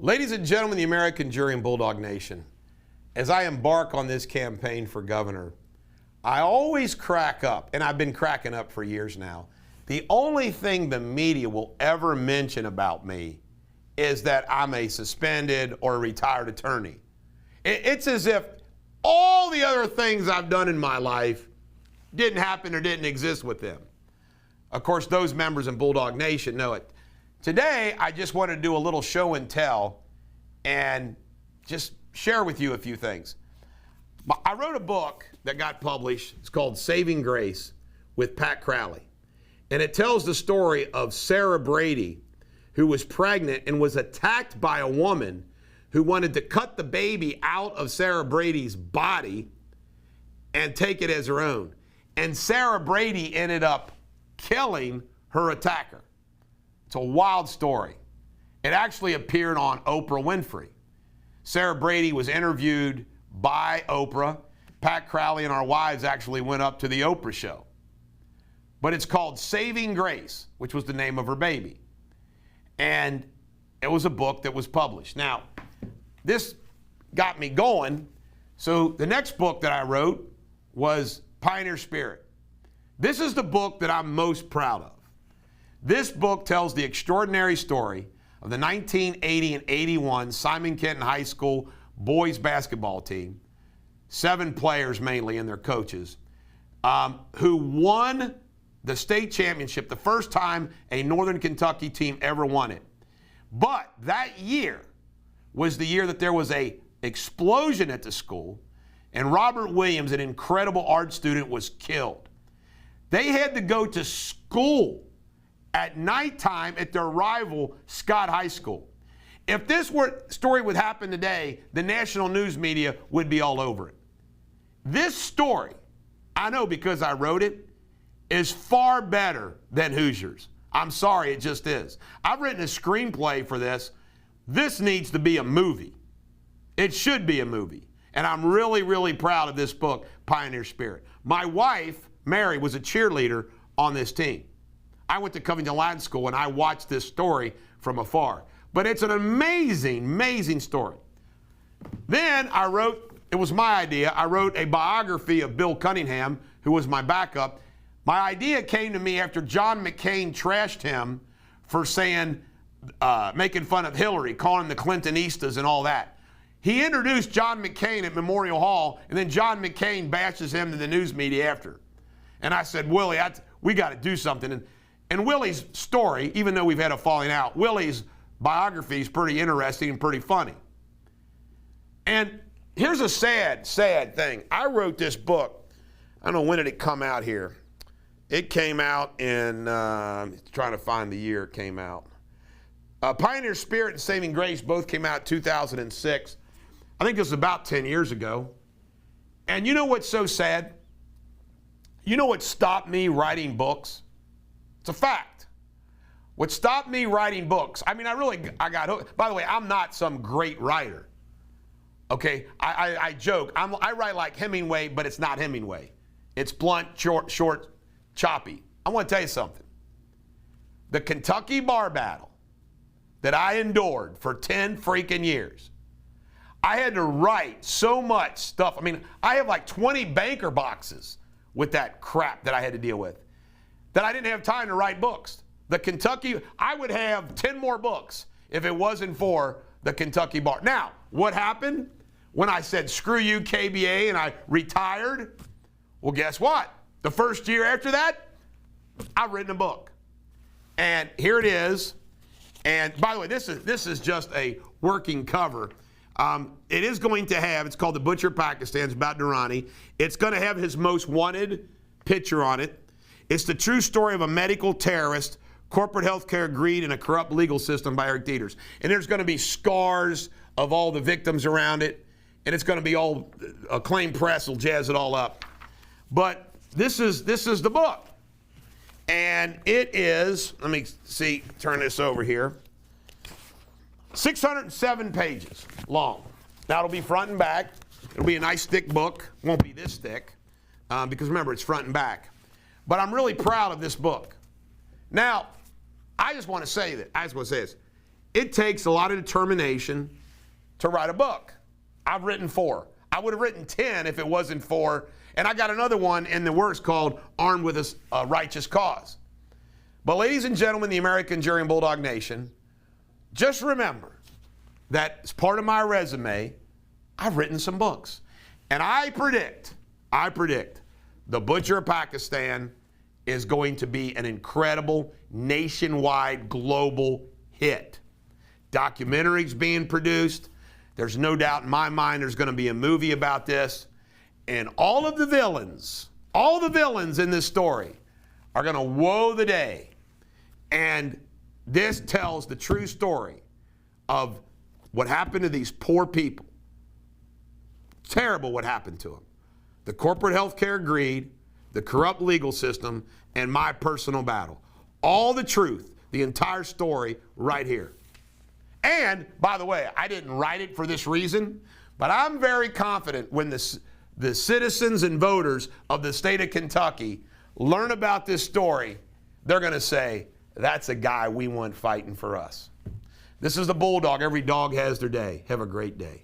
Ladies and gentlemen, the American jury and Bulldog Nation, as I embark on this campaign for governor, I always crack up, and I've been cracking up for years now. The only thing the media will ever mention about me is that I'm a suspended or retired attorney. It's as if all the other things I've done in my life didn't happen or didn't exist with them. Of course, those members in Bulldog Nation know it. Today, I just want to do a little show and tell and just share with you a few things. I wrote a book that got published. It's called Saving Grace with Pat Crowley. And it tells the story of Sarah Brady, who was pregnant and was attacked by a woman who wanted to cut the baby out of Sarah Brady's body and take it as her own. And Sarah Brady ended up killing her attacker. It's a wild story. It actually appeared on Oprah Winfrey. Sarah Brady was interviewed by Oprah. Pat Crowley and our wives actually went up to the Oprah show. But it's called Saving Grace, which was the name of her baby. And it was a book that was published. Now, this got me going. So the next book that I wrote was Pioneer Spirit. This is the book that I'm most proud of. This book tells the extraordinary story of the 1980 and 81 Simon Kenton High School boys basketball team, 7 players mainly and their coaches, who won the state championship, the first time a Northern Kentucky team ever won it. But that year was the year that there was an explosion at the school, and Robert Williams, an incredible art student, was killed. They had to go to school at nighttime at their rival Scott High School. If this story would happen today, the national news media would be all over it. This story, I know because I wrote it, is far better than Hoosiers. I'm sorry, it just is. I've written a screenplay for this. This needs to be a movie. It should be a movie. And I'm really, really proud of this book, Pioneer Spirit. My wife, Mary, was a cheerleader on this team. I went to Covington Latin School and I watched this story from afar. But it's an amazing, amazing story. Then I wrote, it was my idea, I wrote a biography of Bill Cunningham, who was my backup. My idea came to me after John McCain trashed him for saying, making fun of Hillary, calling him the Clintonistas and all that. He introduced John McCain at Memorial Hall, and then John McCain bashes him to the news media after. And I said, Willie, we got to do something. And Willie's story, even though we've had a falling out, Willie's biography is pretty interesting and pretty funny. And here's a sad, sad thing. I wrote this book. I don't know, when did it come out here? It came out in, trying to find the year it came out. Pioneer Spirit and Saving Grace both came out in 2006. I think it was about 10 years ago. And you know what's so sad? You know what stopped me writing books? It's a fact. What stopped me writing books, I got hooked. By the way, I'm not some great writer. Okay, I joke. I write like Hemingway, but it's not Hemingway. It's blunt, short, choppy. I want to tell you something. The Kentucky bar battle that I endured for 10 freaking years, I had to write so much stuff. I have like 20 banker boxes with that crap that I had to deal with, that I didn't have time to write books. The Kentucky, I would have 10 more books if it wasn't for the Kentucky bar. Now, what happened when I said, screw you, KBA, and I retired? Well, guess what? The first year after that, I've written a book. And here it is. And by the way, this is just a working cover. It is going to have, it's called The Butcher of Pakistan. It's about Durrani. It's going to have his most wanted picture on it. It's the true story of a medical terrorist, corporate healthcare greed, and a corrupt legal system by Eric Deters. And there's going to be scars of all the victims around it. And it's going to be all, acclaimed press will jazz it all up. But this is the book. And it is, let me see, turn this over here. 607 pages long. Now it'll be front and back. It'll be a nice thick book. Won't be this thick because remember, it's front and back. But I'm really proud of this book. Now, I just want to say this. it takes a lot of determination to write a book. I've written 4. I would have written 10 if it wasn't for, and I got another one in the works called Armed with a Righteous Cause. But ladies and gentlemen, the American Jury and Bulldog Nation, just remember that as part of my resume, I've written some books. And I predict, The Butcher of Pakistan is going to be an incredible nationwide global hit. Documentaries being produced. There's no doubt in my mind there's going to be a movie about this. And all the villains in this story are going to woe the day. And this tells the true story of what happened to these poor people. Terrible what happened to them. The corporate healthcare greed, the corrupt legal system, and my personal battle. All the truth, the entire story right here. And, by the way, I didn't write it for this reason, but I'm very confident when the citizens and voters of the state of Kentucky learn about this story, they're going to say, that's a guy we want fighting for us. This is the Bulldog. Every dog has their day. Have a great day.